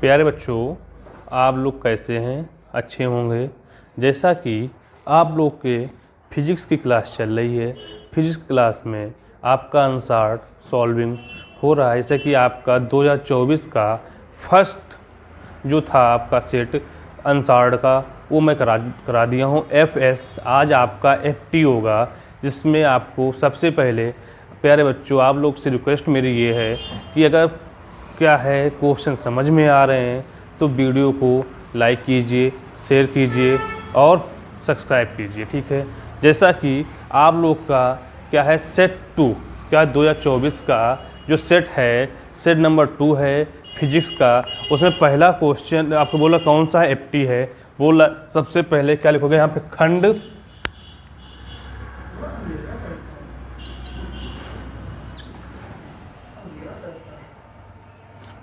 प्यारे बच्चों, आप लोग कैसे हैं? अच्छे होंगे। जैसा कि आप लोग के फिजिक्स की क्लास चल रही है, फिजिक्स क्लास में आपका अनसॉल्व सॉल्विंग हो रहा है। जैसे कि आपका 2024 का फर्स्ट जो था आपका सेट अनसॉल्व का, वो मैं करा दिया हूँ FS। आज आपका FT होगा, जिसमें आपको सबसे पहले प्यारे बच्चों आप लोग से रिक्वेस्ट मेरी ये है कि अगर क्या है क्वेश्चन समझ में आ रहे हैं तो वीडियो को लाइक कीजिए, शेयर कीजिए और सब्सक्राइब कीजिए, ठीक है। जैसा कि आप लोग का क्या है सेट 2 क्या 2024 का जो सेट है, सेट नंबर 2 है फिजिक्स का। उसमें पहला क्वेश्चन आपको बोला कौन सा है, FT है। बोला सबसे पहले क्या लिखोगे यहाँ पे, खंड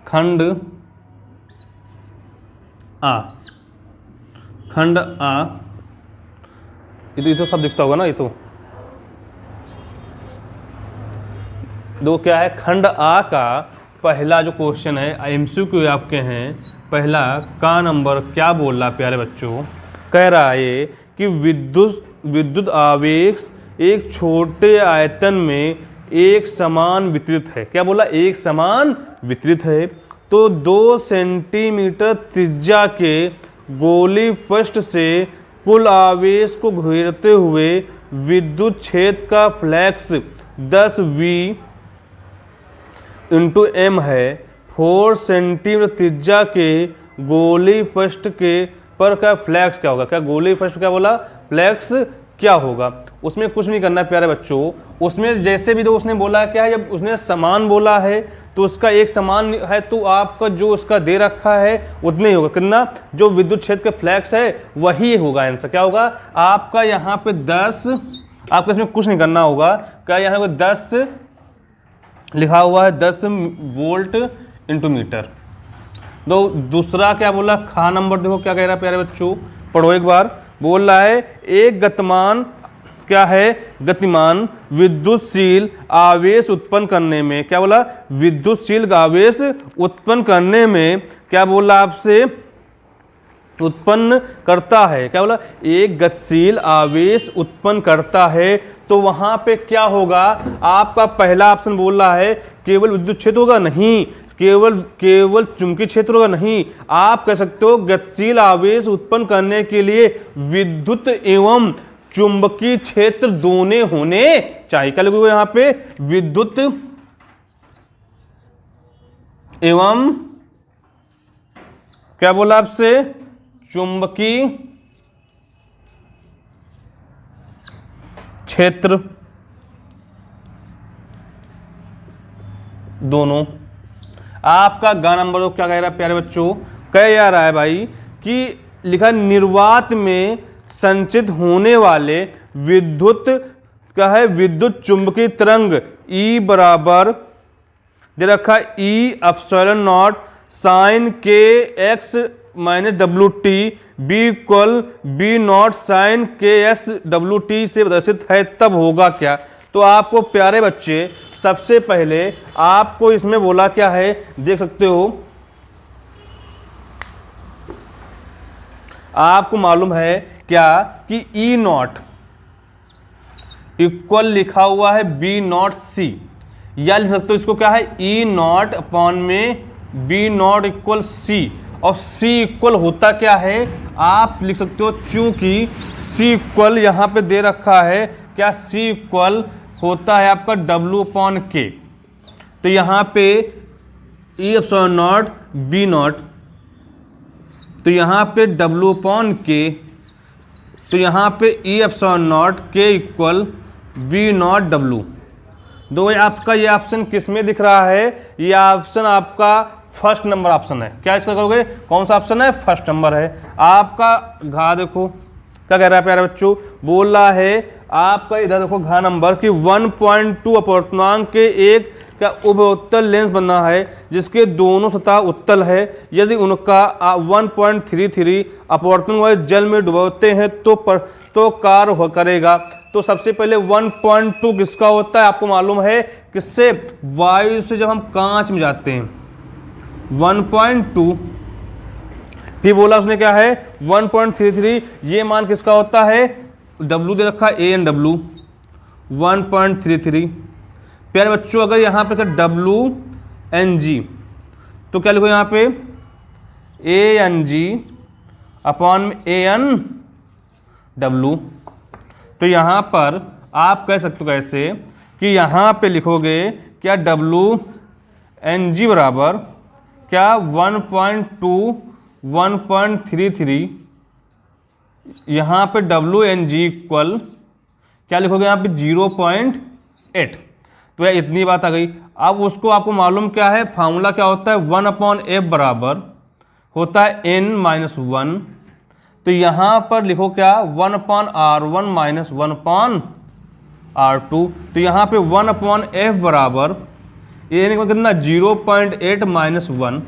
खंड आ ये तो सब दिखता होगा ना। ये तो दो क्या है, खंड आ का पहला जो क्वेश्चन है MCQ आपके हैं। पहला का नंबर क्या बोल रहा प्यारे बच्चों, कह रहा है कि विद्युत आवेश एक छोटे आयतन में एक समान वितरित है। क्या बोला, एक समान वितरित है। तो 2 सेंटीमीटर त्रिज्या के गोली पृष्ठ से कुल आवेश को घेरते हुए विद्युत क्षेत्र का फ्लक्स 10V × M है। 4 सेंटीमीटर त्रिज्या के गोली पृष्ठ के पर का फ्लक्स क्या होगा। क्या गोली पृष्ठ क्या बोला, फ्लक्स क्या होगा। उसमें कुछ नहीं करना है प्यारे बच्चों। उसमें जैसे भी तो उसने बोला क्या है, जब उसने समान बोला है तो उसका एक समान है, तो आपका जो उसका दे रखा है उतने ही होगा। कितना, जो विद्युत क्षेत्र का फ्लक्स है वही होगा आंसर। क्या होगा आपका यहाँ पे 10, आपको इसमें कुछ नहीं करना होगा। क्या यहाँ पे 10 लिखा हुआ है, 10 वोल्ट × मीटर। तो दूसरा क्या बोला, खा नंबर देखो क्या कह रहा है प्यारे बच्चों, पढ़ो एक बार। बोल रहा है एक गतिमान क्या है, गतिमान विद्युतशील आवेश उत्पन्न करने में, क्या बोला, विद्युतशील आवेश उत्पन्न करने में क्या बोला आपसे, उत्पन्न करता है। क्या बोला, एक गतिशील आवेश उत्पन्न करता है। तो वहां पे क्या होगा, आपका पहला ऑप्शन बोल रहा है केवल विद्युत क्षेत्र होगा, नहीं। केवल चुंबकीय क्षेत्र होगा, नहीं। आप कह सकते हो गतिशील आवेश उत्पन्न करने के लिए विद्युत एवं चुंबकीय क्षेत्र दोनों होने चाहिए। क्या लिखोगे यहाँ पे, विद्युत एवं क्या बोला आपसे, चुंबकीय क्षेत्र दोनों। आपका गा नंबर क्या कह रहा है प्यारे बच्चों, कह जा रहा है भाई कि लिखा निर्वात में संचित होने वाले विद्युत क्या है, विद्युत चुंबकीय तरंग E बराबर दे रखा E∝0 sin kx - wt B = B0 sin kx wt से प्रदर्शित है। तब होगा क्या, तो आपको प्यारे बच्चे सबसे पहले आपको इसमें बोला क्या है, देख सकते हो, आपको मालूम है क्या कि E0 इक्वल लिखा हुआ है B0 C, या लिख सकते हो इसको क्या है, E0 अपॉन में B0 इक्वल C। और C इक्वल होता क्या है, आप लिख सकते हो, चूंकि C इक्वल यहाँ पे दे रखा है, क्या C इक्वल होता है आपका W/K। तो यहाँ पे E∝0 B0, तो यहाँ पे W/K, तो यहाँ पे E∝0 K equal B0 W। दो आपका ये ऑप्शन किस में दिख रहा है, ये ऑप्शन आपका फर्स्ट नंबर ऑप्शन है। क्या इसका करोगे, कौन सा ऑप्शन है, फर्स्ट नंबर है। आपका घा देखो क्या कह रहा है प्यारे बच्चों, बोल रहा है आपका इधर देखो घा नंबर कि 1.2 अपवर्तनांक के एक क्या उभयोत्तल लेंस बनना है जिसके दोनों सतह उत्तल है। यदि उनका 1.33 अपवर्तन वाले जल में डुबोते हैं तो कार्य करेगा। तो सबसे पहले 1.2 किसका होता है, आपको मालूम है किससे, वायु से। जब हम कांच में जाते हैं 1.2 फिर बोला उसने क्या है 1.33, ये मान किसका होता है, W दे रखा ए एन डब्ल्यू 1.33। प्यारे बच्चों अगर यहाँ पे डब्ल्यू एन जी तो क्या लिखो यहाँ पे A N G upon A N W. तो यहाँ पर आप कह सकते हो कैसे कि यहाँ पे लिखोगे क्या डब्ल्यू एन जी बराबर क्या 1.2 1.33, यहाँ पे डब्ल्यू एन जी इक्वल क्या लिखोगे यहाँ पे 0.8। तो यार इतनी बात आ गई। अब उसको आपको मालूम क्या है, फार्मूला क्या होता है 1/f बराबर होता है n-1। तो यहाँ पर लिखो क्या 1/r1 माइनस 1/r2। तो यहाँ पे 1/f बराबर ये कितना 0.8 माइनस 1,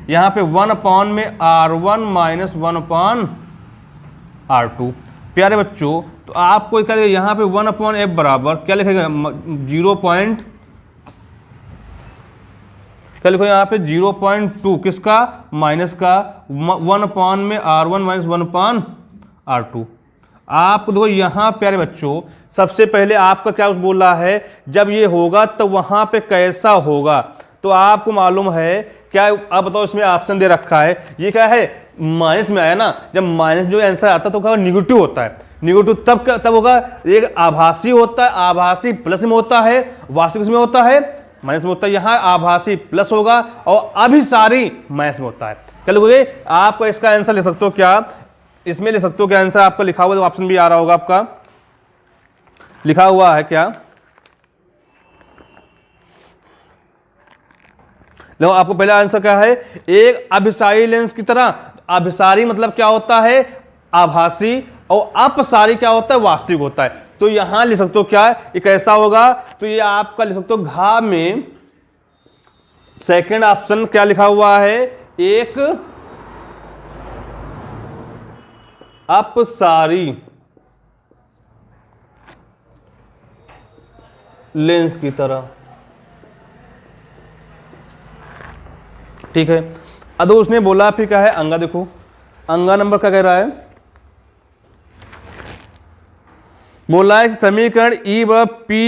यहाँ पे 1 में r1 माइनस 1/r2। प्यारे बच्चों तो आपको क्या लिखेगा यहाँ पे 1/f बराबर क्या लिखेगा क्या लिखो यहाँ पे 0.2 किसका माइनस का 1 में r1 माइनस 1/r2। आप देखो यहाँ प्यारे बच्चों सबसे पहले आपका क्या उस बोल रहा है, जब ये होगा तो वहां पे कैसा होगा। तो आपको मालूम है क्या, अब बताओ इसमें ऑप्शन दे रखा है, ये क्या है माइनस में आया ना, जब माइनस जो आंसर आता है तो क्या निगेटिव होता है, निगेटिव तब होगा, एक आभासी होता है, आभासी प्लस में होता है, वास्तविक में होता है माइनस में होता है। यहाँ आभासी प्लस होगा और अभिसारी माइनस में होता है। क्या लिखोगे आपका इसका आंसर ले सकते हो क्या, इसमें ले सकते हो क्या आंसर आपका लिखा हुआ, तो ऑप्शन भी आ रहा होगा आपका लिखा हुआ है क्या, लो आपको पहला आंसर क्या है, एक अभिसारी लेंस की तरह। अभिसारी मतलब क्या होता है आभासी, और अपसारी क्या होता है वास्तविक होता है। तो यहां लिख सकते हो क्या ये कैसा होगा, तो ये आपका लिख सकते हो घा में सेकंड ऑप्शन क्या लिखा हुआ है, एक अपसारी लेंस की तरह। ठीक है, अब उसने बोला फिर क्या है अंगा, देखो अंगा नंबर क्या कह रहा है, बोला है समीकरण E P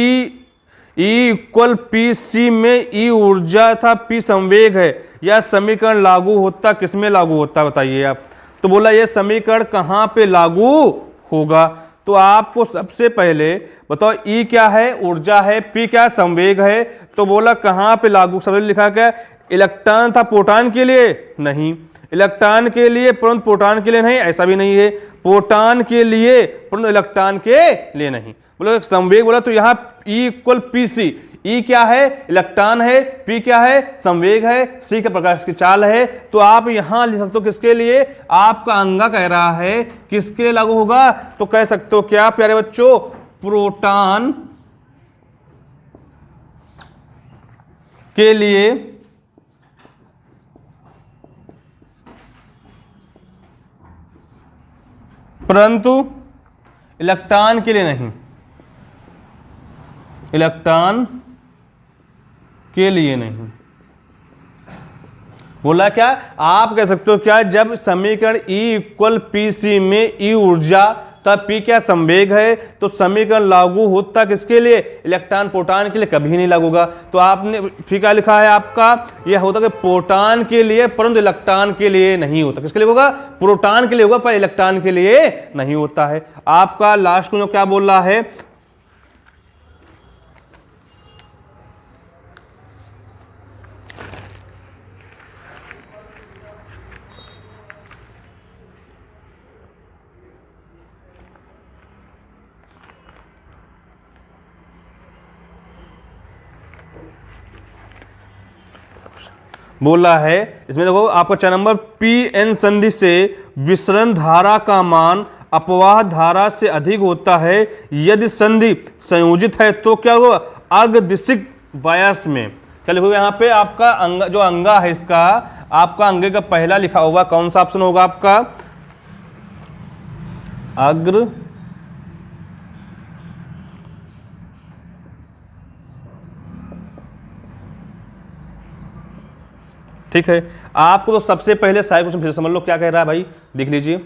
E equal P C में ई ऊर्जा था पी संवेग है, यह समीकरण लागू होता किसमें लागू होता बताइए आप। तो बोला ये समीकरण कहां पे लागू होगा, तो आपको सबसे पहले बताओ ई क्या है ऊर्जा है, पी क्या है संवेग है, तो बोला कहां पे लागू, सबसे लिखा क्या इलेक्ट्रॉन था प्रोटॉन के लिए नहीं, इलेक्ट्रॉन के लिए परंतु प्रोटॉन के लिए नहीं, ऐसा भी नहीं है, प्रोटॉन के लिए परंतु इलेक्ट्रॉन के लिए नहीं। बोलो एक संवेग बोला तो यहाँ E इक्वल पी सी, ई क्या है इलेक्ट्रॉन है, पी क्या है संवेग है, सी का प्रकाश की चाल है। तो आप यहां लिख सकते हो किसके लिए, आपका अंगा कह रहा है किसके लिए लागू होगा, तो कह सकते हो क्या प्यारे बच्चों प्रोटॉन के लिए, परंतु इलेक्ट्रॉन के लिए नहीं, इलेक्ट्रॉन के लिए नहीं। बोला क्या आप कह सकते हो क्या, जब समीकरण E इक्वल पी सी में ई ऊर्जा तब P क्या संवेग है, तो समीकरण लागू होता किसके लिए इलेक्ट्रॉन प्रोटॉन के लिए, कभी नहीं लागू होगा। तो आपने फिर क्या लिखा है आपका, यह होता कि प्रोटॉन के लिए परंतु इलेक्ट्रॉन के लिए नहीं होता, किसके लिए होगा प्रोटॉन के लिए होगा पर इलेक्ट्रॉन के लिए नहीं होता है। आपका लास्ट में क्या बोल रहा है, बोला है इसमें देखो आपका चार नंबर पी एन संधि से विसरण धारा का मान अपवाह धारा से अधिक होता है, यदि संधि संयोजित है तो क्या होगा अर्धदिशिक बायस में। क्या लिखोगे यहाँ पे आपका अंग, जो अंगा है इसका आपका अंगे का पहला लिखा होगा, कौन सा ऑप्शन होगा आपका अग्र ठीक है, आपको तो सबसे पहले सारे क्वेश्चन फिर समझ लो क्या कह रहा है भाई, देख लीजिए।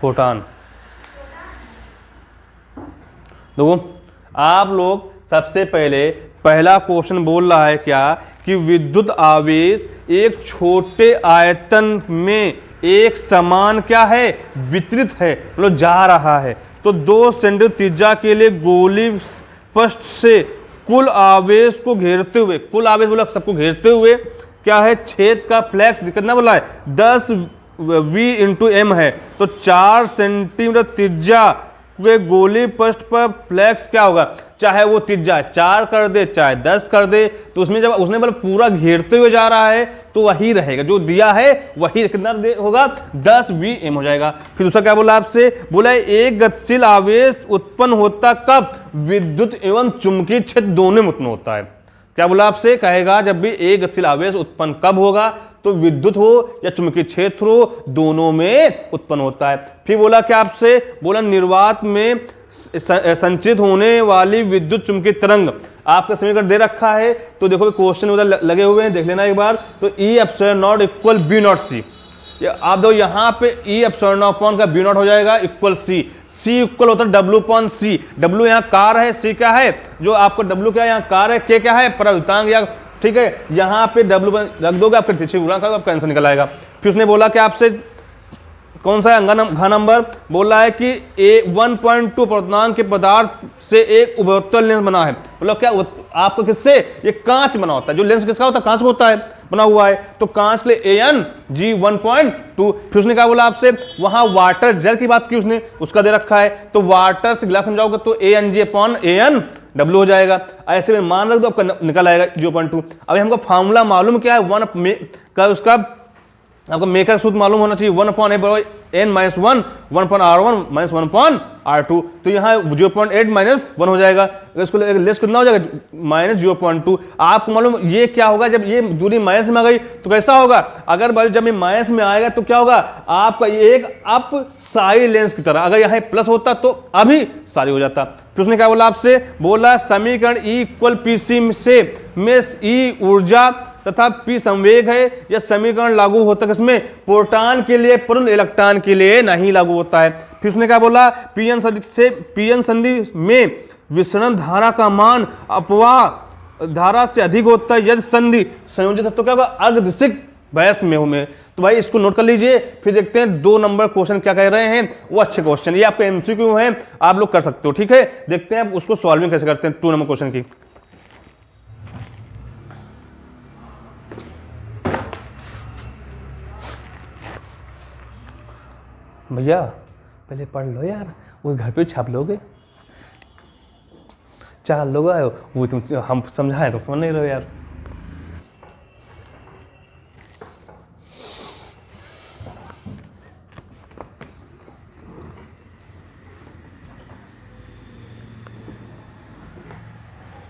फोटान, देखो आप लोग सबसे पहले पहला क्वेश्चन बोल रहा है क्या कि विद्युत आवेश एक छोटे आयतन में एक समान क्या है, वितरित है, मतलब जा रहा है। तो 2 सेंटीमीटर त्रिज्या के लिए गोली पृष्ठ से कुल आवेश को घेरते हुए, कुल आवेश बोला सबको घेरते हुए क्या है, छेद का फ्लैक्स कितना बोला है, 10 V × M है। तो 4 सेंटीमीटर त्रिज्या के गोली पृष्ठ पर फ्लैक्स क्या होगा, चाहे वो त्रिज्या 4 कर दे चाहे 10 कर दे, तो उसमें जब उसने बल पूरा घेरते हुए जा रहा है तो वही रहेगा, जो दिया है वही कितना होगा, 10 Vm हो जाएगा। फिर दूसरा क्या बोला आपसे, बोला एक गतिशील आवेश उत्पन्न होता कब, विद्युत एवं चुंबकीय क्षेत्र दोनों में उत्पन्न होता है। क्या बोला आपसे, कहेगा जब भी एक गतिशील आवेश उत्पन्न कब होगा, तो विद्युत हो या चुंबकीय क्षेत्र हो, दोनों में उत्पन्न होता है। फिर बोला क्या आपसे, बोला निर्वात में संचित होने वाली विद्युत चुंबकीय तरंग, आपका समीकरण दे रखा है, तो देखो क्वेश्चन उधर लगे हुए हैं, देख लेना एक बार। तो E∝0 = B₀C, आप दो यहाँ पे E∝0 का B₀ हो जाएगा इक्वल C इक्वल होता है W/C। W यहाँ कार है, C क्या है, जो आपको W क्या है यहाँ कार है, K क्या है प्रवृत्तांक या, ठीक है, यहाँ पे W रख दोगे आपका तिरछी गुणा का आपका आंसर निकल आएगा। फिर उसने बोला कि आपसे कौन सा घा नंबर, बोला है कि 1.2 पूर्णांक के पदार्थ से एक उभयतल लेंस बना है, मतलब क्या आपको किससे, ये कांच बना होता है, जो लेंस किसका होता है, कांच होता है, बना हुआ है। तो कांच के लिए AnG 1.2। फिर उसने क्या बोला आपसे, वहां वाटर जेल की बात की उसने, उसका दे रखा है, तो वाटर से गिलास समझाओगे तो AnG/AnW हो जाएगा। ऐसे में मान रख दो आपका निकल आएगा 0.2। अभी हमको फॉर्मूला मालूम क्या है, उसका आपको मेकर सूत्र मालूम होना चाहिए, 1/n-1 1/r1 - 1/r2। तो यहाँ 0.8 - 1 हो जाएगा, इसको लेस कितना हो जाएगा, -0.2। आपको मालूम ये क्या होगा, जब ये दूरी माइनस में आ गई तो कैसा होगा, अगर जब ये माइनस में आएगा तो क्या होगा, आपका एक अप साई लेंस की तरह, अगर यहाँ प्लस होता तो अभी सारी हो जाता। फिर उसने क्या बोला आपसे, बोला समीकरण E = PC से में E ऊर्जा तथा P संवेग है, यह समीकरण लागू होता है किसमें, प्रोटॉन के लिए, परंतु इलेक्ट्रॉन के लिए नहीं लागू होता है। फिर उसने क्या बोला, पीएन संधि में विसरण धारा का मान अपवाह धारा से अधिक होता है यदि संधि संयोजित है, तो क्या होगा, अर्धदिशिक बहस में। तो भाई इसको नोट कर लीजिए। फिर देखते हैं 2 नंबर क्वेश्चन क्या कह रहे हैं, वो अच्छे क्वेश्चन, ये आपका MCQ है, आप लोग कर सकते हो, ठीक है। देखते हैं उसको सॉल्विंग कैसे करते हैं 2 नंबर क्वेश्चन की। भैया पहले पढ़ लो यार, वो घर पे छाप लोगे, 4 लोग आए हो, वो तुम हम समझाएं तो समझ नहीं रहे यार।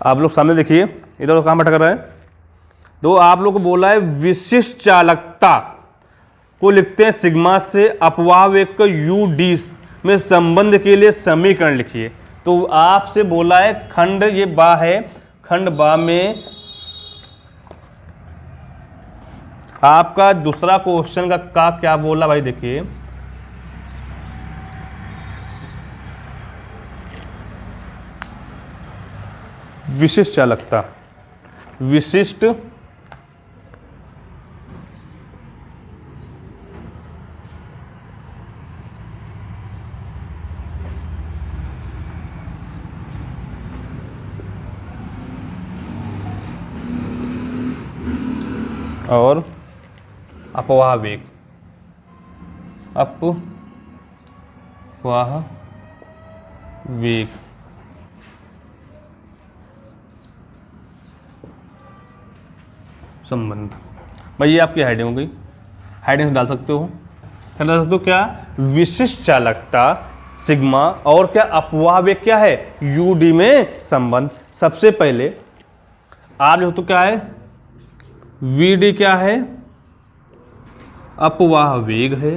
आप लोग सामने देखिए, इधर कहाँ भटक रहा है, तो आप लोग को बोला है विशिष्ट चालकता को लिखते हैं सिग्मा से अपवाह वेग का UD में संबंध के लिए समीकरण लिखिए। तो आपसे बोला है खंड, ये बा है, खंड बा में आपका दूसरा क्वेश्चन का क्या बोला भाई, देखिए विशिष्ट चालकता, विशिष्ट और अपवाह वेग, अपवाह वेग संबंध। भाई ये आपकी हेडिंग हो गई, हेडिंग डाल सकते हो, क्या डाल सकते हो, क्या विशिष्ट चालकता सिग्मा और क्या अपवाह वेग क्या है UD में संबंध। सबसे पहले आप जो तो क्या है VD क्या है, अपवाह वेग है,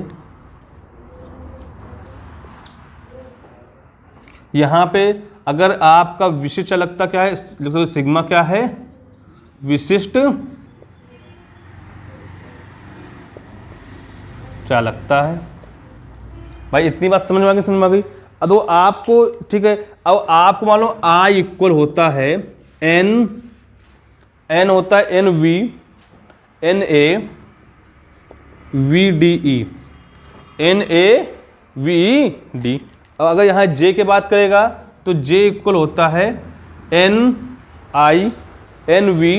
यहां पे अगर आपका विशिष्ट चालकता क्या है, लिख दो सिग्मा क्या है, विशिष्ट चालकता है। भाई इतनी बात समझ में आ गई, समझ में आ गई। अब वो आपको ठीक है, अब आपको मालूम आई इक्वल होता है एन होता है N V N A V D E, N A V D. अब अगर यहाँ जे की बात करेगा तो जे इक्वल होता है N I N V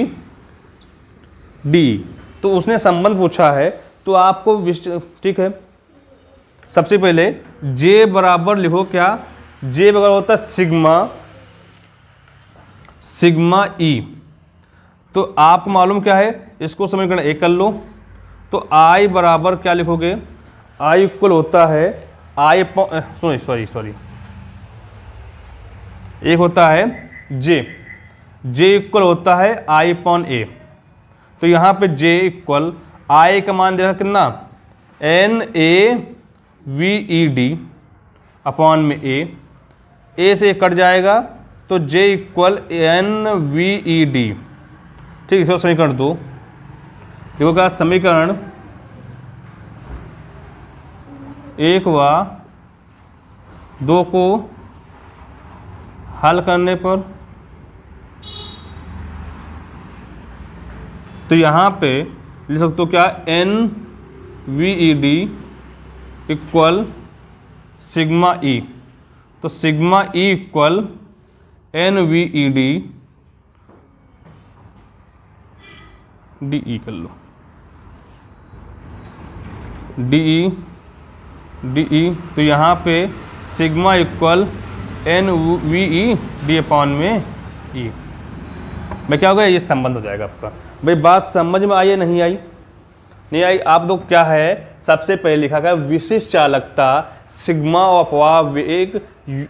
D. तो उसने संबंध पूछा है तो आपको ठीक है, सबसे पहले जे बराबर लिखो क्या, जे बराबर होता है सिग्मा ई। तो आपको मालूम क्या है, इसको समीकरण एक कर लो। तो आई बराबर क्या लिखोगे, आई इक्वल होता है आई सॉरी एक होता है जे इक्वल होता है आई अपॉन ए। तो यहाँ पे जे इक्वल आई का मान देखा कितना, N A V E D upon में ए से कट जाएगा तो J equal N V E D. ठीक है, इसको समीकरण दो। देखो क्या समीकरण एक व दो को हल करने पर तो यहाँ पे लिख सकते हो क्या, N V E D equal sigma E. तो sigma E equal N V E D D E कर लो, डी ई। तो यहाँ पे sigma equal N V E D upon में ई। मैं क्या होगा, ये संबंध हो जाएगा आपका। भाई बात समझ में आई या नहीं आई, नहीं आई। आप लोग क्या है, सबसे पहले लिखा गया विशिष्ट चालकता सिग्मा और अपवाह वेग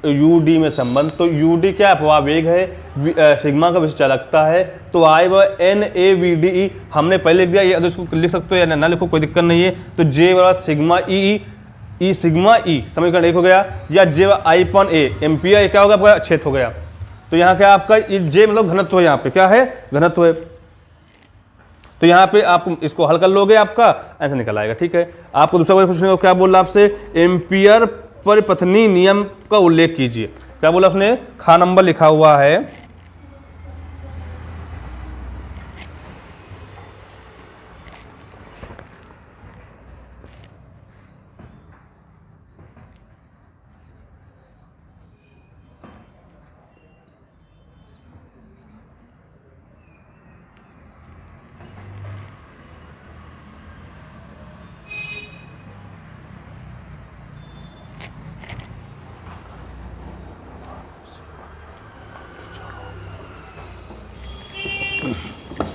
यू डी में संबंध। तो यू डी क्या अपवाह वेग है, सिग्मा का विशिष्ट चालकता है। तो आई व N A V D E हमने पहले लिख दिया, ये अगर इसको लिख सकते हो या ना लिखो कोई दिक्कत नहीं है। तो जे बराबर सिग्मा ई सिग्मा ई समीकरण एक हो गया, या जे आई अपॉन ए एम्पियर क्या होगा आपका, क्षेत्र हो गया। तो यहाँ क्या आपका जे मतलब घनत्व है, यहाँ पे क्या है, घनत्व है। तो यहाँ पे आप इसको हल कर लोगे, आपका आंसर निकल आएगा। ठीक है, आपको दूसरा कोई पूछने को क्या बोला आपसे, एम्पियर परिपथनी नियम का उल्लेख कीजिए। क्या बोला आपने, खा नंबर लिखा हुआ है,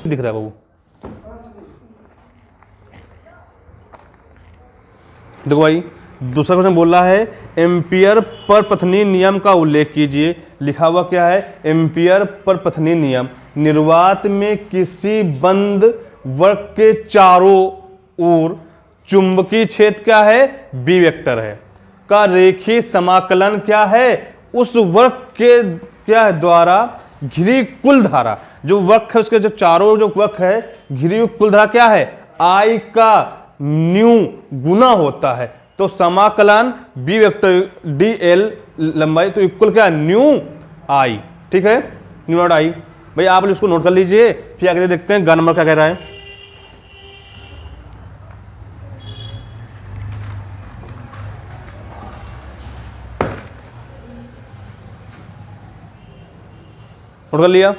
दिख रहा है बाबू, देखो भाई दूसरा क्वेश्चन बोल रहा है एम्पियर पर पथनी नियम का उल्लेख कीजिए। लिखा हुआ क्या है, एम्पियर पर पथनी नियम निर्वात में किसी बंद वक्र के चारों ओर चुंबकीय क्षेत्र क्या है, बी वेक्टर है, का रेखीय समाकलन क्या है, उस वक्र के क्या है द्वारा घिरी कुल धारा। जो वक्र है उसके जो चारों जो वक्र है घिरी कुल धारा क्या है, आई का न्यू गुना होता है। तो समाकलन बी वेक्टर डी एल लंबाई तो इक्वल क्या, न्यू आई। ठीक है, न्यू नॉट आई। भाई आप इसको नोट कर लीजिए, फिर आगे देखते हैं ग नंबर क्या कह रहा है। नोट कर लिया,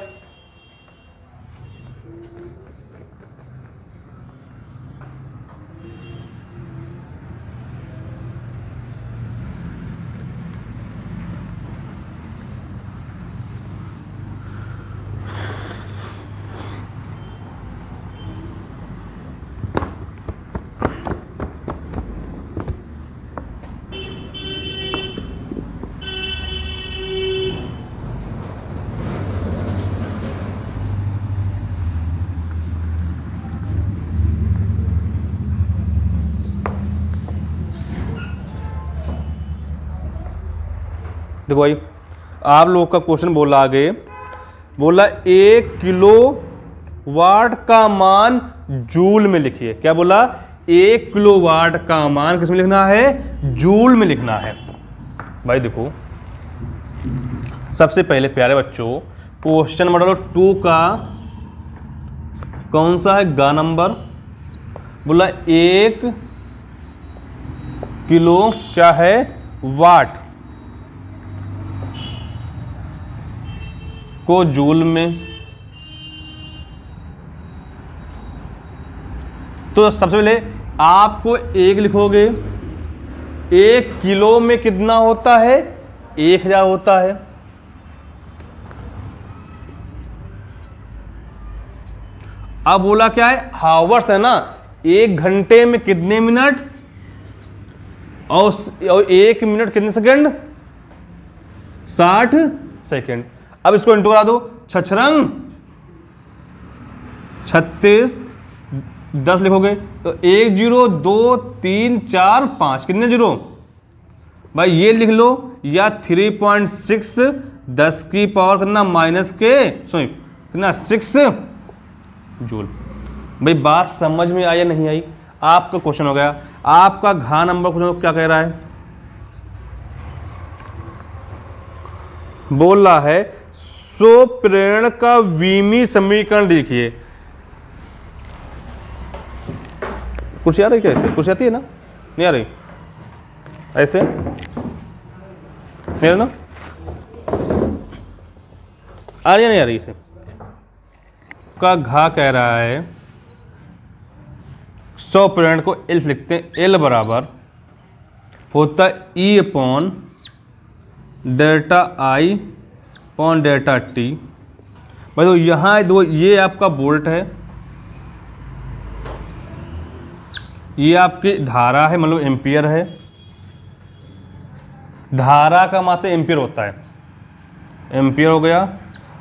देखो भाई आप लोग का क्वेश्चन बोला आगे, बोला 1 किलो वाट का मान जूल में लिखिए। क्या बोला? 1 किलो वाट का मान किस में लिखना है? जूल में लिखना है। भाई देखो, सबसे पहले प्यारे बच्चों क्वेश्चन नंबर 2 का कौन सा है? गा नंबर। बोला 1 किलो क्या है? वाट को जूल में। तो सबसे पहले आपको 1 लिखोगे, 1 किलो में कितना होता है? 1000 होता है। अब बोला क्या है? हावर्स है ना, 1 घंटे में कितने मिनट, और 1 मिनट कितने सेकंड? 60 सेकंड। अब इसको इंटू करा दो, छछरंग 36 10 लिखोगे तो 1 0 2 3 4 5 कितने जीरो? भाई ये लिख लो, या 3.6 10 की पावर कितना माइनस के सॉरी कितना 6 जूल। भाई बात समझ में आई या नहीं आई? आपका क्वेश्चन हो गया। आपका घ नंबर क्वेश्चन क्या कह रहा है? बोल रहा है स्वप्रेरण का विमी समीकरण लिखिए। कुछ आ रही क्या? ऐसे कुछ आती है ना? नहीं आ रही? ऐसे नहीं ना? आ रही है नहीं आ रही? इसे का घा कह रहा है स्वप्रेरण को एल लिखते हैं। एल बराबर होता है ई अपॉन डेल्टा आई अपॉन डेल्टा टी। भाई तो यहाँ दो, ये आपका वोल्ट है, ये आपकी धारा है, मतलब एम्पियर है। धारा का मात्रा एम्पियर होता है, एम्पियर हो गया।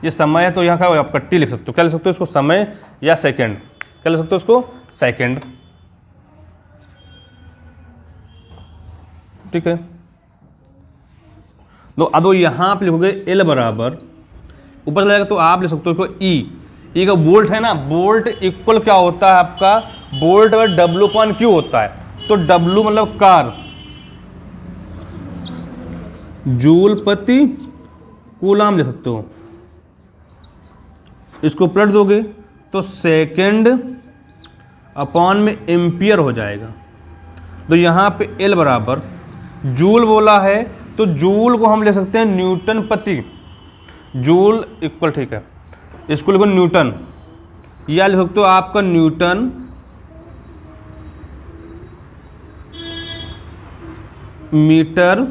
ये समय है तो यहाँ का आप टी लिख सकते हो। क्या लिख सकते हो इसको? समय या सेकंड। क्या लिख सकते हो इसको? सेकंड। ठीक है। तो अब यहाँ आप लिखोगे एल बराबर, ऊपर चला जाएगा तो आप लिख सकते हो इसको ई का वोल्ट है ना, वोल्ट इक्वल क्या होता है आपका? वोल्ट और डब्ल्यू अपॉन क्यू होता है। तो डब्ल्यू मतलब कार, जूल प्रति कूलाम लिख सकते हो। इसको पलट दोगे तो सेकंड अपॉन में एम्पियर हो जाएगा। तो यहाँ पे एल बराबर जूल बोला है तो जूल को हम ले सकते हैं न्यूटन प्रति। जूल इक्वल, ठीक है, इसको लिखो न्यूटन, या लिख सकते हो आपका न्यूटन मीटर।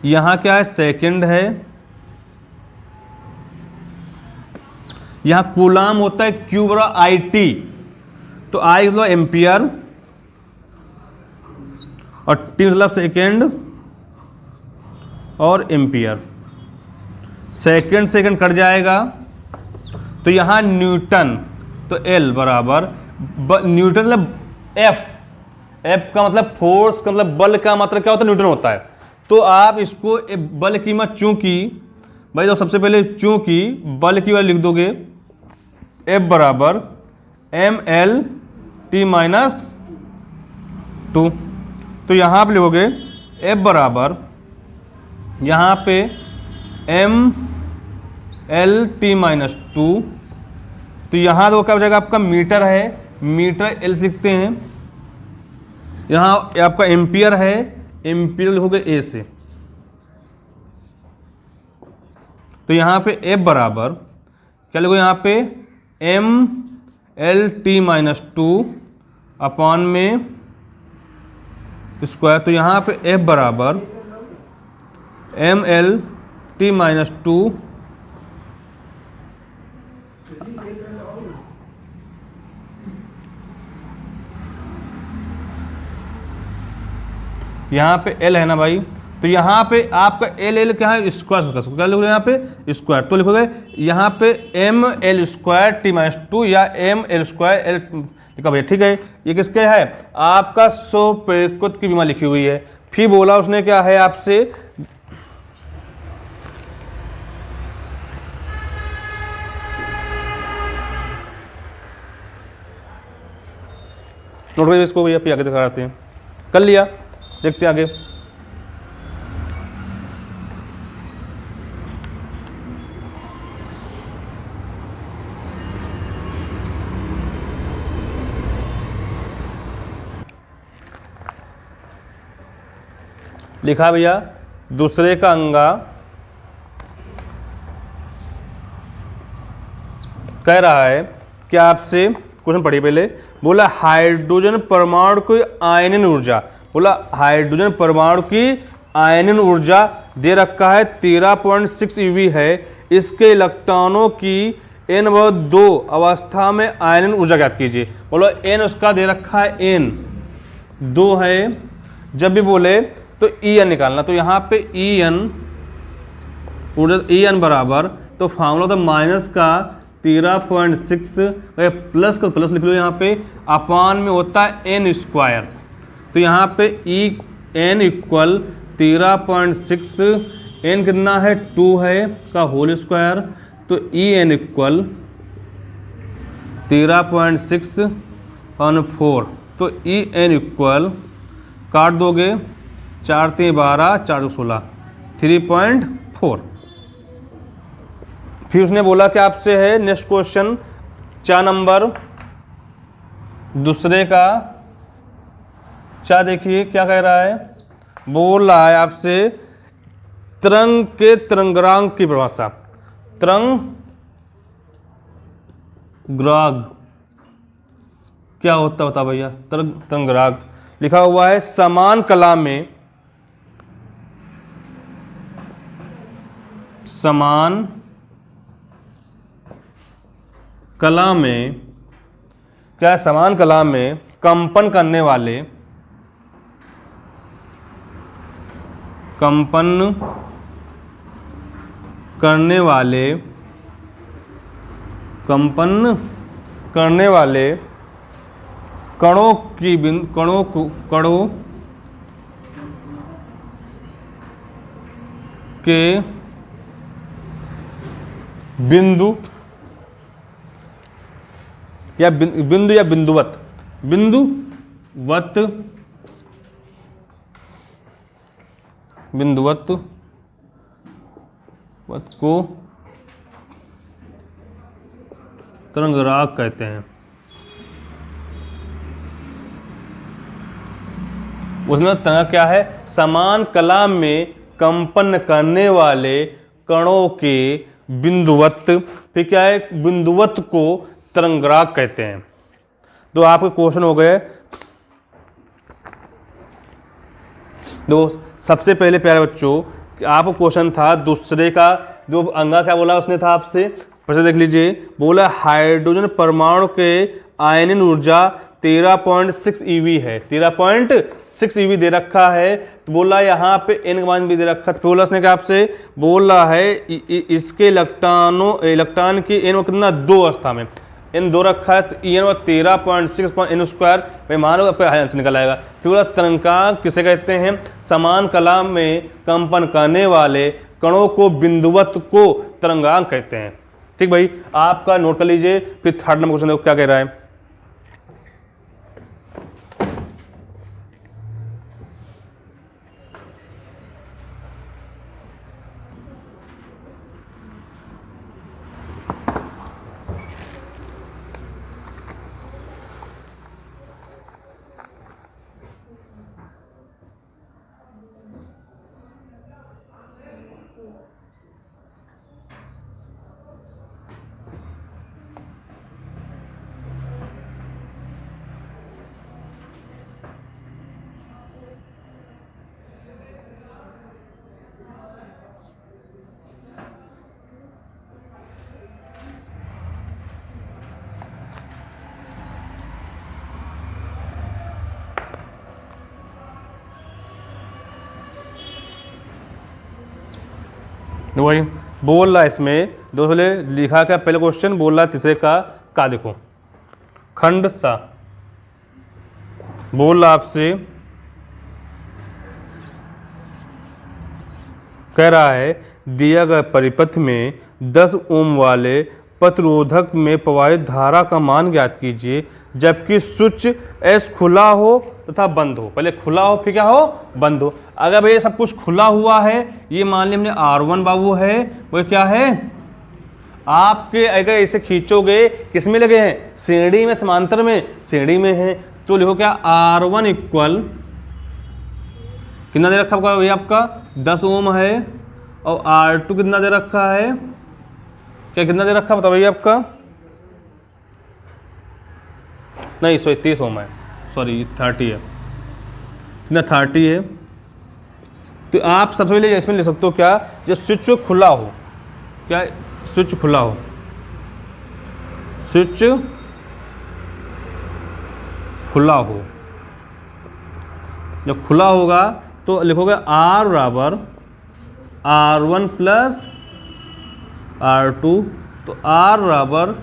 यहाँ क्या है? सेकंड है। यहाँ कूलाम होता है क्यू बराबर आई टी, तो आई मतलब एम्पियर और टी मतलब सेकेंड और एम्पियर। सेकंड सेकंड कट जाएगा तो यहाँ न्यूटन, तो एल बराबर न्यूटन मतलब एफ, एफ का मतलब फोर्स का मतलब बल का मात्रा क्या होता है? न्यूटन होता है। तो आप इसको बल की कीमत चूंकि भाई तो सबसे पहले चूंकि बल की वैल्यू लिख दोगे एफ बराबर एम एल टी माइनस 2। तो यहाँ आप लिखोगे एफ बराबर यहाँ पे एम एल टी माइनस 2। तो यहाँ तो क्या हो जाएगा? आपका मीटर है, मीटर एल लिखते हैं। यहाँ आपका एम्पियर है, एम्पियर लिखोगे ए से। तो यहाँ पे एफ बराबर क्या लिखो? यहाँ पे M L T minus 2 upon में स्क्वायर। तो यहाँ पे एफ बराबर एम एल टी माइनस 2 यहाँ पे एल है ना भाई, तो यहाँ पे आपका एल एल क्या है? स्क्वायर कर सकते। क्या लिखोगे यहाँ पे? स्क्वायर। तो लिखोगे यहाँ पे M L square T minus 2 या एम एल स्क्वायर एल लिखा भैया। ठीक है, ये किसके है? आपका स्वप्रेरित की बीमा लिखी हुई है। फिर बोला उसने क्या है आपसे? नोट करिए इसको भैया, फिर आगे दिखाते हैं। कर लिया, देखते हैं आगे। लिखा भैया दूसरे का अंगा कह रहा है कि आपसे, क्वेश्चन पढ़िए पहले, बोला हाइड्रोजन परमाणु की आयनन ऊर्जा, बोला हाइड्रोजन परमाणु की आयनन ऊर्जा दे रखा है 13.6 eV है। इसके इलेक्ट्रॉनों की n/2 अवस्था में आयनन ऊर्जा ज्ञात कीजिए। बोलो n उसका दे रखा है, n 2 है, जब भी बोले तो En निकालना। तो यहाँ पे En ऊर्जा En बराबर, तो फार्मूला तो माइनस का 13.6 प्लस का प्लस लिख लो यहाँ पे, अपान में होता है n²। तो यहाँ पे En इक्वल 13.6, n कितना है 2 है का होल स्क्वायर, तो En इक्वल 13.6/4। तो En इक्वल काट दोगे 4 3 12 4 16 3.4। फिर उसने बोला कि आपसे है नेक्स्ट क्वेश्चन 4 नंबर दूसरे का 4, देखिए क्या कह रहा है। बोल रहा है आपसे तरंग के तरंगांक की परिभाषा। तरंगराग क्या होता होता भैया? तरंगराग लिखा हुआ है समान कला में, समान कला में क्या है, समान कला में कंपन करने वाले, कंपन करने वाले, कंपन करने वाले कणों की कणों के बिंदु या बिंदु या बिंदुवत को तरंगराग कहते हैं। उसमें तरंग क्या है, समान कला में कंपन करने वाले कणों के बिंदुवत, फिर क्या है, बिंदुवत को तरंगराग कहते हैं। तो आपके क्वेश्चन हो गए। दोस्त सबसे पहले प्यारे बच्चों, आपको क्वेश्चन था दूसरे का, जो अंगा क्या बोला उसने था आपसे, फिर देख लीजिए। बोला हाइड्रोजन परमाणु के आयनन ऊर्जा 13.6 eV है, 13.6 eV दे रखा है। तो बोला यहाँ पे n का मान भी दे रखा। तो बोला उसने क्या आपसे, बोल रहा है इसके इलेक्ट्रॉन की n कितना 2 अवस्था में, n 2 रखा है, तो En 13.6/n²। भाई मानो आपका आंसर निकल आएगा। फिर बोला तरंगांक किसे कहते हैं, समान कला में कंपन करने वाले कणों को बिंदुवत को तरंगांक कहते हैं। ठीक भाई, आपका नोट कर लीजिए। फिर थर्ड नंबर क्वेश्चन देखो क्या कह रहा है। वही बोल रहा है इसमें, दो पहले लिखा क्या, पहले क्वेश्चन बोल रहा है तीसरे का देखो, खंड सा बोल रहा आपसे, कह रहा है दिया गया परिपथ में 10 ओम वाले प्रतिरोधक में प्रवाहित धारा का मान ज्ञात कीजिए जबकि स्विच एस खुला हो तथा बंद हो। पहले खुला हो फिर क्या हो, बंद हो। अगर भैया सब कुछ खुला हुआ है, ये मान लिया हमने R1 बाबू है, वो क्या है आपके, अगर ऐसे खींचोगे किस में लगे हैं, श्रेणी में, समांतर में, श्रेणी में है, तो लिखो क्या R1 इक्वल कितना दे रखा होगा भैया आपका 10 ओम है, और R2 कितना दे रखा है, क्या कितना दे रखा बताओ भैया आपका, नहीं सॉरी 30 ओम है, सॉरी 30 है, कितना 30 है। तो आप सबसे पहले इसमें ले सकते हो क्या, जब स्विच खुला हो, क्या स्विच खुला हो, स्विच खुला हो, जब खुला होगा तो लिखोगे R बराबर R1 प्लस R2, तो R बराबर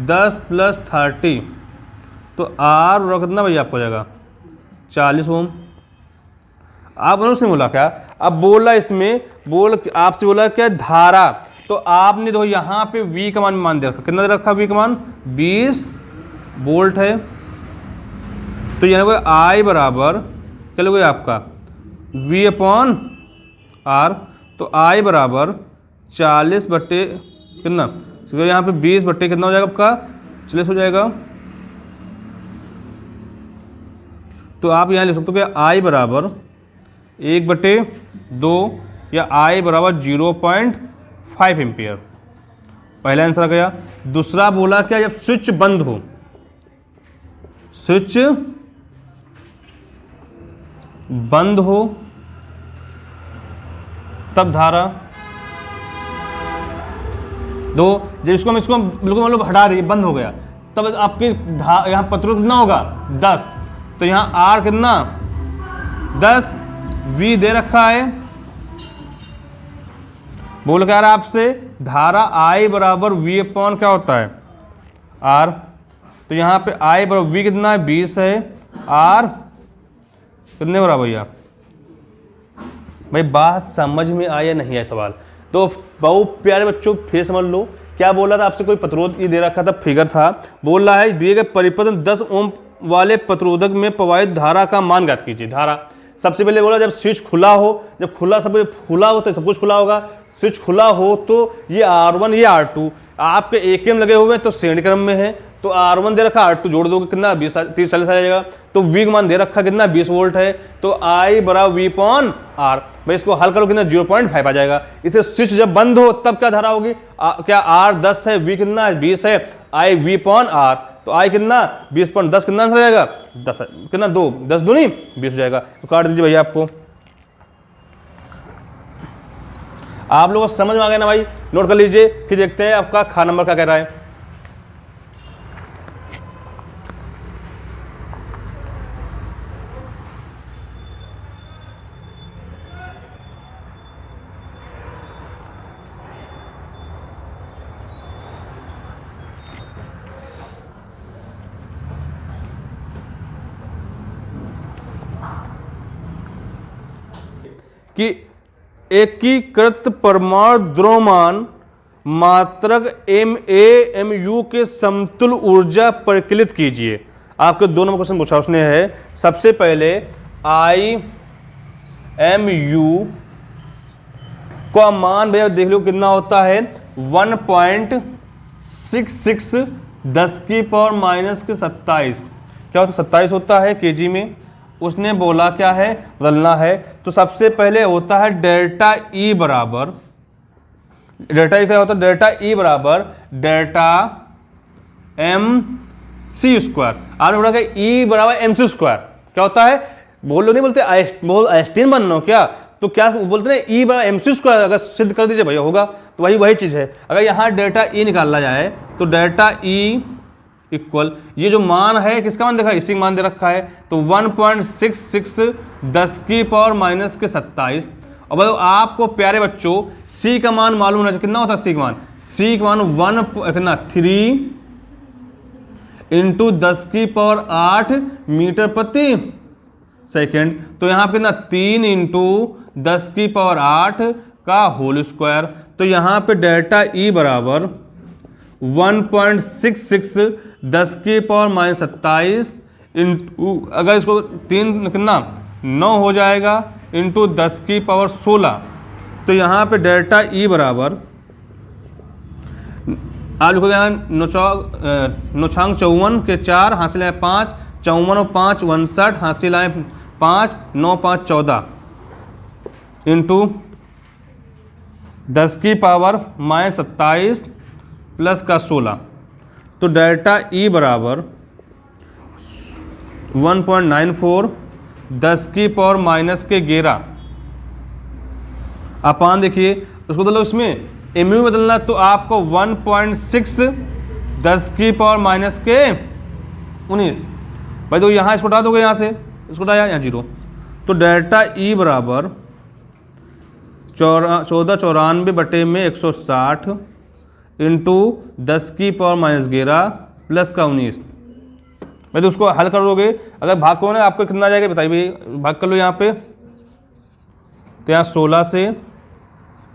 10 प्लस 30, तो R बराबर कितना भैया आपको जाएगा 40 ओम। आप उसने बोला क्या, अब बोला इसमें आपसे बोला क्या धारा, तो आपने देखो यहाँ पे V का मान दे रखा, कितना दे रखा V का मान 20 वोल्ट है, तो यानी कोई I बराबर क्या लोगे आपका V अपॉन R, तो I बराबर 40 बट्टे कितना, तो यहाँ पे 20 बट्टे कितना हो जाएगा आपका 40 हो जाएगा। तो आप यहाँ लिख सकते हो कि I बराबर 1/2 या I बराबर 0.5 एम्पियर, पहला आंसर आ गया। दूसरा बोला क्या, जब स्विच बंद हो, स्विच बंद हो तब धारा दो, जब इसको बिल्कुल मतलब हटा रही, बंद हो गया, तब आपकी यहाँ प्रतिरोध कितना होगा 10, तो यहाँ R कितना 10, V दे रखा है, बोल क्या रहा है आपसे, धारा I बराबर V अपॉन क्या होता है R, तो यहाँ पे I बराबर V कितना है 20 है, R कितने बराबर भैया, भाई बात समझ में आया नहीं है सवाल, तो बहुत प्यारे बच्चों फिर समझ लो क्या बोला था आपसे, कोई प्रतिरोध ये दे रखा था, फिगर था, बोल रहा है दिए गए परिपथ 10 ओम वाले प्रतिरोधक में प्रवाहित धारा का मान ज्ञात कीजिए। धारा सबसे पहले बोला जब स्विच खुला हो, जब खुला सब खुला हो तो सब कुछ खुला होगा, स्विच खुला हो तो ये R1 ये R2 आपके एक लगे हुए हैं तो श्रेणी क्रम में है, तो R1 दे रखा, R2 जोड़ दोगे कितना 30-40 आ जाएगा, तो V का मान दे रखा कितना 20 वोल्ट है, तो I बराबर V अपॉन R, भाई इसको हल करो कितना 0.5 आ जाएगा। इसे स्विच जब बंद हो तब क्या धारा होगी, क्या R 10 है, V कितना 20 है, I V अपॉन R, तो I कितना 20.10 कितना आंसर आ जाएगा 10 कितना 2 10 दूनी 20 हो जाएगा, तो काट दीजिए भैया आपको। आप लोगों को समझ में आ गया ना भाई, नोट कर लीजिए, फिर देखते हैं आपका खा नंबर क्या कह रहा है। कि एकीकृत परमाणु द्रव्यमान मात्रक MaMu के समतुल्य ऊर्जा परिकलित कीजिए। आपके 2 नंबर क्वेश्चन पूछा उसने है, सबसे पहले IMU का मान भैया देख लो कितना होता है 1.66 10 की पावर माइनस के 27, क्या होता है 27 होता है केजी में, उसने बोला क्या है बदलना है, तो सबसे पहले होता है डेल्टा ई बराबर, डेल्टा ई क्या होता है, डेल्टा ई बराबर डेल्टा एम सी स्क्वायर, आपने बोला कि ई बराबर एम सी स्क्वायर क्या होता है, बोलो नहीं बोलते आइंस्टीन बनना हो क्या, तो क्या बोलते हैं ई बराबर एम सी स्क्वायर, अगर सिद्ध कर दीजिए भैया होगा, तो वही चीज़ है। अगर यहाँ डेल्टा ई निकाला जाए तो डेल्टा ई इक्वल ये जो मान है किसका मान देखा, इसी मान दे रखा है, तो 1.66 10 की पावर माइनस के 27। अब आपको प्यारे बच्चों सी का मान मालूम होना चाहिए, कितना होता है सी का मान, सी का मान 3 इंटू 10 की पावर 8 मीटर प्रति सेकेंड, तो यहाँ पे कितना 3 इंटू 10 की पावर 8 का होल स्क्वायर, तो यहाँ पे डेल्टा ई बराबर 1.66 10 की पावर माइनस 27 इंटू, अगर इसको 3 कितना 9 हो जाएगा, इंटू 10 की पावर 16। तो यहाँ पे डेल्टा ई बराबर आप लिखोगे यहाँ 9 54 के 4 हासिल आए 5, 54 और 5 59 हासिल आए 5, 9 5 14 इंटू 10 की पावर माइनस 27 प्लस का 16। तो डेल्टा ई बराबर 1.94 10 की पावर माइनस के 11 अपान, देखिए उसको तो इसमें एमयू बदलना, तो आपको 1.6 10 की पावर माइनस के 19 भाई, तो यहाँ इसको हटा दोगे, यहाँ से इसको हटाया, यहाँ 0। तो डेल्टा ई बराबर 1494 बटे में 160 इंटू 10 की पावर माइनस 11 प्लस का 19। भाई तो उसको हल करोगे, अगर भाग करो ना आपको कितना आ जाएगा बताइए भाई, भाग कर लो यहाँ पे। तो यहाँ 16 से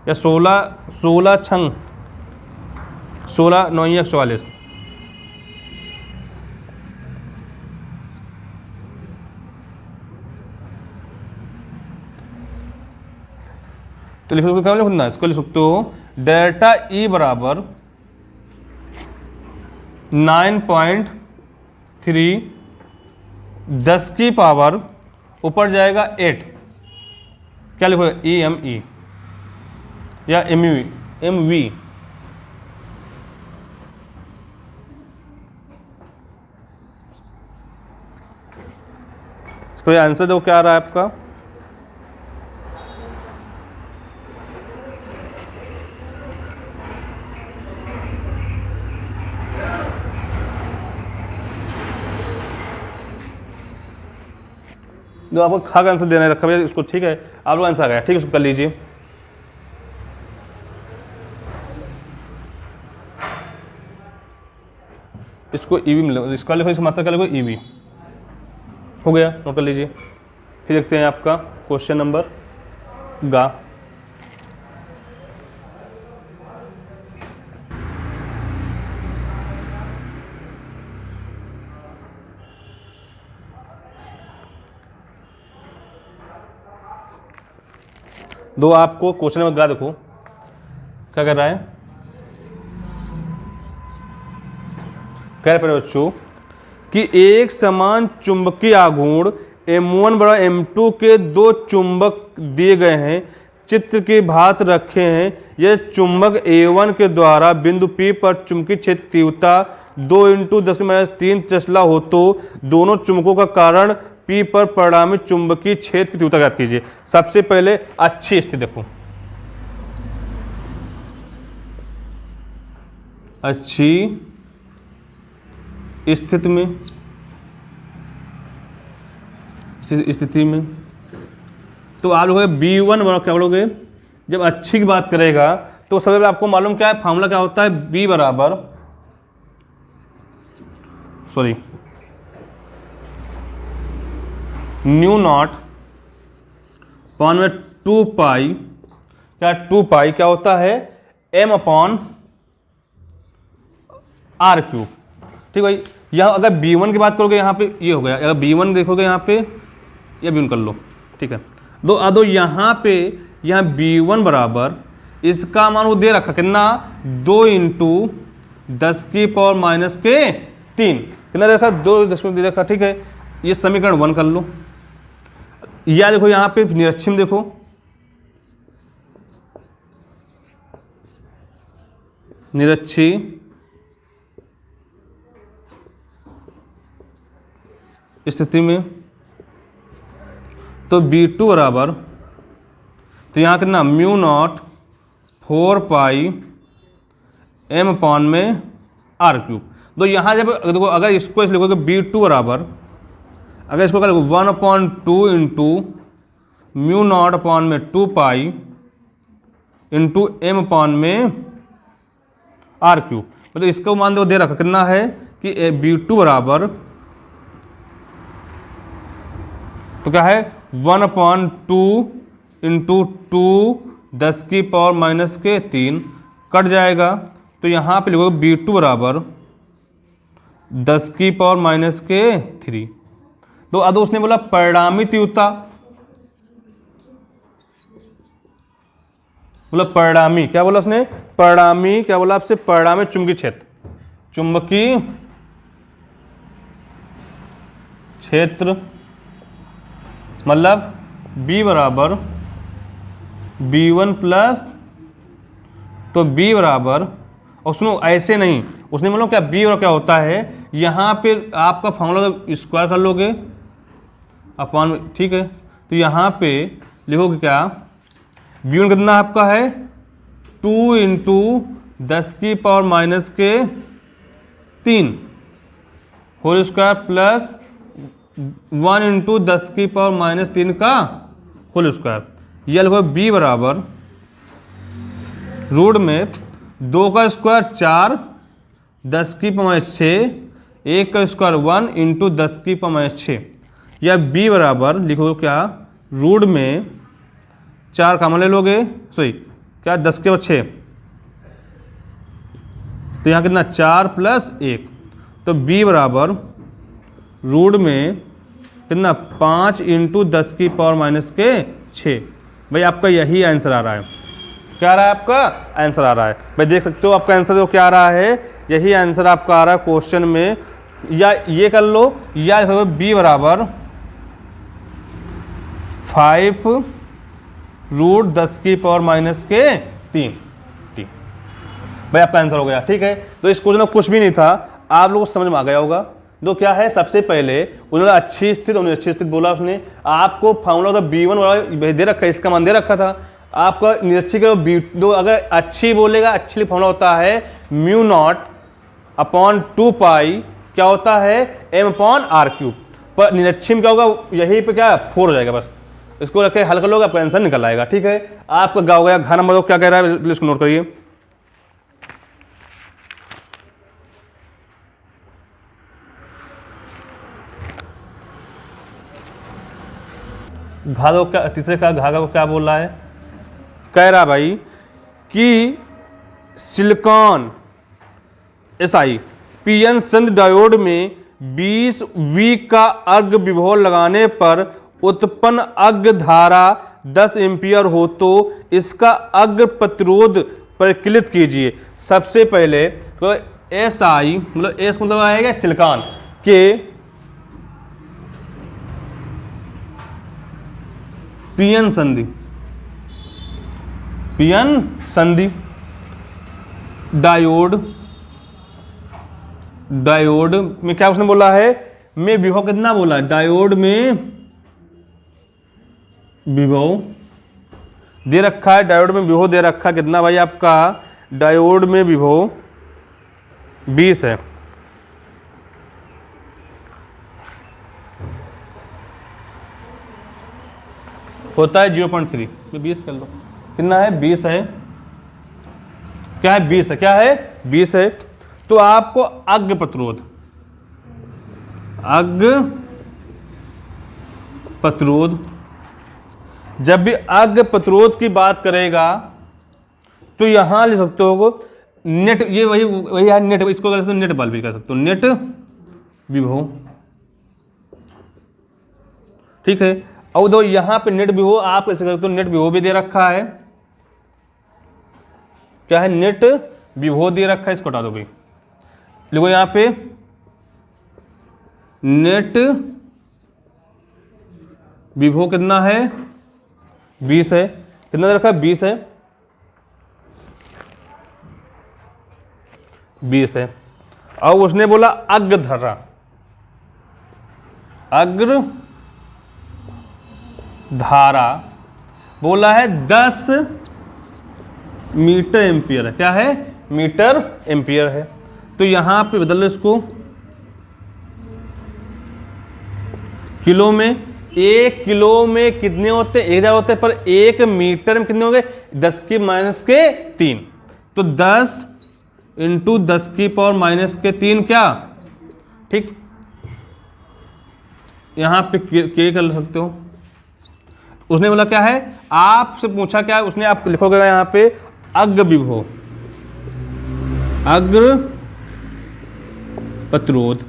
या 16 छंग 16 9 144। तो लिख सकते हो, क्या लिखना इसको लिख सकते हो, डेल्टा ई बराबर 9.3 10 की पावर ऊपर जाएगा 8, क्या लिखोगे ई एम ई या एम यू एम वी। इसको आंसर दो, क्या आ रहा है आपका। जो आपको खा का आंसर देना रखा है इसको, ठीक है आप लोग आंसर आ गया, ठीक है उसको कर लीजिए। इसको ईवी मिलेगा, इसका लिखो, इसका मतलब क्या लिखो ईवी, हो गया, नोट कर लीजिए। फिर देखते हैं आपका क्वेश्चन नंबर गा। दो आपको क्वेश्चन नंबर गा, देखो क्या कर रहा है, कह रहे बच्चों कि एक समान चुंबकीय आघूर्ण M1 बड़ा M2 के दो चुंबक दिए गए हैं, चित्र की भांति रखे हैं। यह चुंबक A1 के द्वारा बिंदु P पर चुंबकीय क्षेत्र की तीव्रता 2 × 10⁻³ टेस्ला हो, तो दोनों चुंबकों का कारण P पर परिणामी चुंबकीय क्षेत्र की तीव्रता ज्ञात कीजिए। सबसे पहले अच्छी स्थिति देखो, अच्छी स्थिति में तो आप लोग B1 क्या बोलोगे, जब अच्छी की बात करेगा तो सबसे पहले आपको मालूम क्या है, फार्मूला क्या होता है, B बराबर न्यू नॉट अपॉन में 2 पाई, क्या 2 पाई क्या होता है, M अपॉन R क्यूब। ठीक भाई, यहाँ अगर B1 की बात करोगे यहाँ पे ये हो गया, अगर B1 देखोगे यहाँ पे ये B1 कर लो, ठीक है। दो यहाँ पे यहाँ B1 बराबर इसका मान वो दे रखा कितना, 2 × 10⁻³ कितना दे रखा, 2 दे रखा, ठीक है। ये समीकरण 1 कर लो। या देखो यहाँ पे निरक्षिम देखो, निरक्षी स्थिति में तो B2 बराबर, तो यहाँ कितना म्यू नॉट 4 पाई M अपॉन में R क्यूब। तो यहाँ जब देखो अगर इसको इस लिखोगे B2 बराबर, अगर इसको क्या लिखो 1/2 × म्यू नॉट अपॉन में 2 पाई इंटू M अपॉन में R क्यूब, मतलब इसका मान दो दे रखा कितना है कि B2 बराबर, तो क्या है 1/2 × 2 10⁻³ कट जाएगा, तो यहाँ पे लिखोगे b2 बराबर 10 की पावर माइनस के 3। तो अब उसने बोला परिणामी तीव्रता, बोला परिणामी, क्या बोला उसने, परिणामी, क्या बोला आपसे, परिणामी चुंबकीय क्षेत्र, चुंबकीय क्षेत्र मतलब B बराबर B1 प्लस, तो B बराबर, और सुनो ऐसे नहीं, उसने बोला क्या B और क्या होता है, यहाँ पे आपका फॉर्मूला स्क्वायर कर लोगे अपॉन, ठीक है। तो यहाँ पे लिखोगे क्या, B1 कितना आपका है 2 इंटू 10 की पावर माइनस के 3 होल स्क्वायर प्लस 1 इंटू 10 की पावर माइनस 3 का होल स्क्वायर। यह लिखो B बराबर रूट में 2 का स्क्वायर 4, 10 की पावर माइनस 6, 1 का स्क्वायर 1 इंटू 10 की पावर माइनस 6। या B बराबर लिखो क्या, रूट में 4 कॉमन ले लोगे, सॉरी क्या 10 के बाद 6, तो यहाँ कितना 4 प्लस 1, तो B बराबर रूट में कितना 5 इंटू 10 की पावर माइनस के 6। भाई आपका यही आंसर आ रहा है, क्या आ रहा है आपका आंसर आ रहा है, भाई देख सकते हो आपका आंसर जो क्या आ रहा है, यही आंसर आपका आ रहा है क्वेश्चन में। या ये कर लो, या B बराबर 5 रूट 10 की पावर माइनस के 3, ठीक भाई आपका आंसर हो गया, ठीक है। तो इस क्वेश्चन में कुछ भी नहीं था, आप लोगों को समझ में आ गया होगा। तो क्या है, सबसे पहले उन्होंने अच्छी स्थिति और निरक्षी स्थिति बोला, उसने आपको फॉर्मूला का B1 वाला दे रखा है, इसका मान दे रखा था आपका, निरक्षी का B2 अगर अच्छी बोलेगा, अच्छी फॉर्मूला होता है म्यू नॉट अपॉन 2 पाई, क्या होता है m अपॉन r3, पर निरक्षी में क्या होगा, यही पे क्या 4 हो जाएगा, बस इसको रखे हल कर लोगे आपका आंसर निकल आएगा, ठीक है। आपका गाँव गया घ नंबर क्या कह रहा है, प्लीज नोट करिए। घाघो क्या, तीसरे का घाघा को क्या बोल रहा है, कह रहा भाई कि सिलिकॉन SI PN संध डायोड में 20 V का अर्घ विभव लगाने पर उत्पन्न अर्घ धारा 10 एम्पियर हो तो इसका अर्घ प्रतिरोध परिकलित कीजिए। सबसे पहले तो SI मतलब S मतलब आएगा सिलिकॉन के PN संधि, PN संधि डायोड, डायोड में क्या उसने बोला है, में विभव कितना बोला, डायोड में विभव दे रखा है, डायोड में विभव दे रखा कितना भाई आपका, डायोड में विभव 20 है, होता है 0.3, 20 कर लो, कितना है 20 है, क्या है 20 है, क्या है 20 है। तो आपको अर्घ प्रतिरोध, अर्घ प्रतिरोध, जब भी अर्घ प्रतिरोध की बात करेगा तो यहां ले सकते हो नेट, ये वही है नेट, इसको कर सकते हो नेट बल भी कर सकते हो, नेट विभव, ठीक है। और दो यहां पे नेट विभव आप कैसे कर सकते हो, नेट विभव भी दे रखा है, क्या है नेट विभव दे रखा है, इसको हटा दो भाई, लिखो यहां पे नेट विभव कितना है 20 है, कितना दे रखा है 20 है, 20 है। और उसने बोला अग्र धारा, अग्र धारा बोला है 10 मीटर एम्पियर है, क्या है मीटर एम्पियर है। तो यहां पे बदल लो इसको किलो में, 1 किलो में कितने होते हैं 1000 होते हैं, पर 1 मीटर में कितने हो गए 10 की माइनस के 3, तो 10 इंटू 10 की पावर माइनस के 3 क्या, ठीक, यहां पे के कर सकते हो। उसने बोला क्या है, आपसे पूछा क्या है, उसने आप लिखोगे यहां पे अग्र विभव, अग्र प्रतिरोध।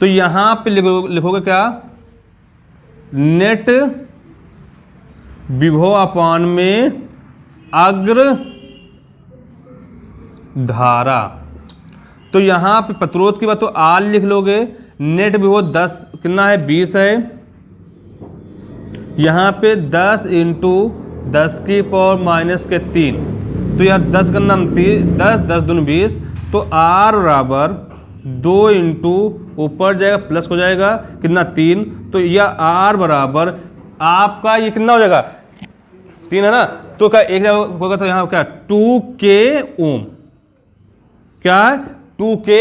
तो यहां पे लिखोगे क्या, नेट विभव अपान में अग्र धारा। तो यहां पे प्रतिरोध की बात तो आर लिख लोगे, नेट विभव 10 कितना है 20 है, यहां पे 10 इंटू 10 की पावर माइनस के 3, तो यह 10 का नाम 10 10 दूनी 20, तो आर बराबर 2 इंटू ऊपर जाएगा प्लस हो जाएगा कितना 3, तो यह आर बराबर आपका ये कितना हो जाएगा 3 है ना, तो क्या एक होगा तो यहाँ क्या 2K ओम, क्या 2K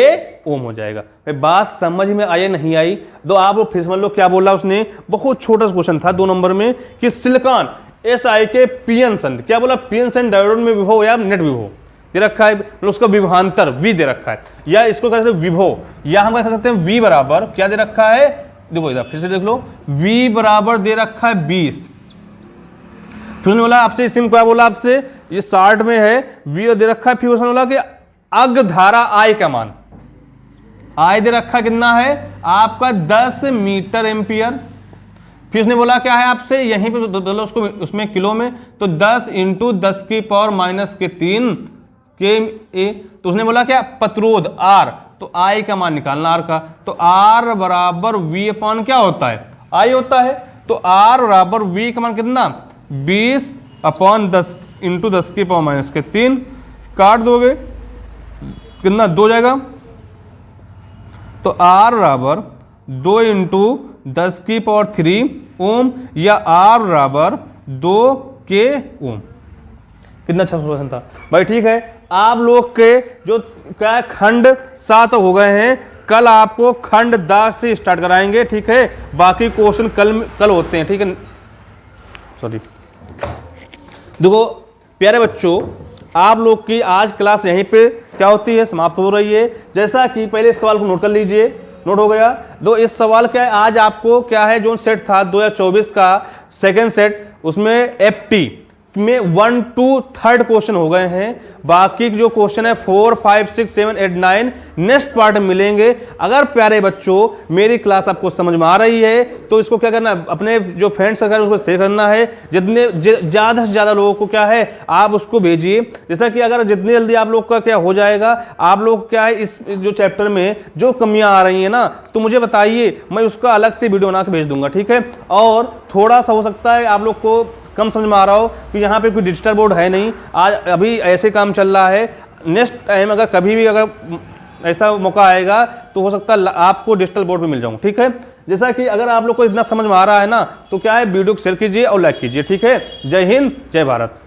ओम हो जाएगा। भाई बात समझ में आई नहीं आई? तो आप लोग फिर समझ लो क्या बोला उसने, बहुत छोटा सा क्वेश्चन था 2 नंबर में कि सिलिकॉन SI के पीएन संधि, क्या बोला पीएन संधि डायोड में विभव या नेट विभव दे रखा है, उसका विभवांतर V दे रखा है, या इसको कह सकते हैं विभव, या हम कह सकते हैं V बराबर क्या दे रखा है, देखो इधर फिर से देख लो, V बराबर दे रखा है 20। फिर उसने बोला आपसे, इसी में क्या बोला आपसे, ये 60 में है, V दे रखा है, फिर उसने बोला कि अग्र धारा I का मान, I दे रखा कितना है आपका 10 मीटर एम्पियर। फिर उसने बोला क्या है आपसे, यहीं पे बोलो उसको उसमें किलो में, तो 10 इंटू 10 की पावर माइनस के 3 के ए, तो उसने बोला क्या प्रतिरोध R, तो I का मान निकालना R का, तो R बराबर V अपॉन क्या होता है I होता है, तो R बराबर V का मान कितना 20 अपॉन 10 इंटू 10 की पावर माइनस के 3, काट दोगे कितना 2 जाएगा, तो R बराबर 2 इंटू 10 की पावर 3 ओम, या R बराबर 2K ओम। कितना अच्छा क्वेश्चन था भाई, ठीक है। आप लोग के जो क्या खंड 7 हो गए हैं, कल आपको खंड 10 से स्टार्ट कराएंगे, ठीक है। बाकी क्वेश्चन कल होते हैं, ठीक है। सॉरी, देखो प्यारे बच्चों, आप लोग की आज क्लास यहीं पे क्या होती है, समाप्त हो रही है। जैसा कि पहले इस सवाल को नोट कर लीजिए, नोट हो गया। दो इस सवाल क्या है, आज आपको क्या है जो सेट था 2024 का सेकंड सेट, उसमें FT में 1 to 3 क्वेश्चन हो गए हैं। बाकी जो क्वेश्चन है 4, 5, 6, 7, 8, 9 नेक्स्ट पार्ट में मिलेंगे। अगर प्यारे बच्चों मेरी क्लास आपको समझ में आ रही है तो इसको क्या करना है, अपने जो फ्रेंड्स सर्कल उसको शेयर करना है, जितने ज़्यादा से ज़्यादा लोगों को क्या है आप उसको भेजिए। जैसा कि अगर जितनी जल्दी आप लोग का क्या हो जाएगा, आप लोग क्या है इस जो चैप्टर में जो कमियां आ रही हैं ना, तो मुझे बताइए, मैं उसका अलग से वीडियो बना के भेज दूंगा, ठीक है। और थोड़ा सा हो सकता है आप लोग को कम समझ में आ रहा हो कि यहाँ पे कोई डिजिटल बोर्ड है नहीं, आज अभी ऐसे काम चल रहा है। नेक्स्ट टाइम अगर कभी भी अगर ऐसा मौका आएगा तो हो सकता है आपको डिजिटल बोर्ड पे मिल जाऊँ, ठीक है। जैसा कि अगर आप लोग को इतना समझ में आ रहा है ना, तो क्या है वीडियो को शेयर कीजिए और लाइक कीजिए, ठीक है। जय हिंद, जय भारत।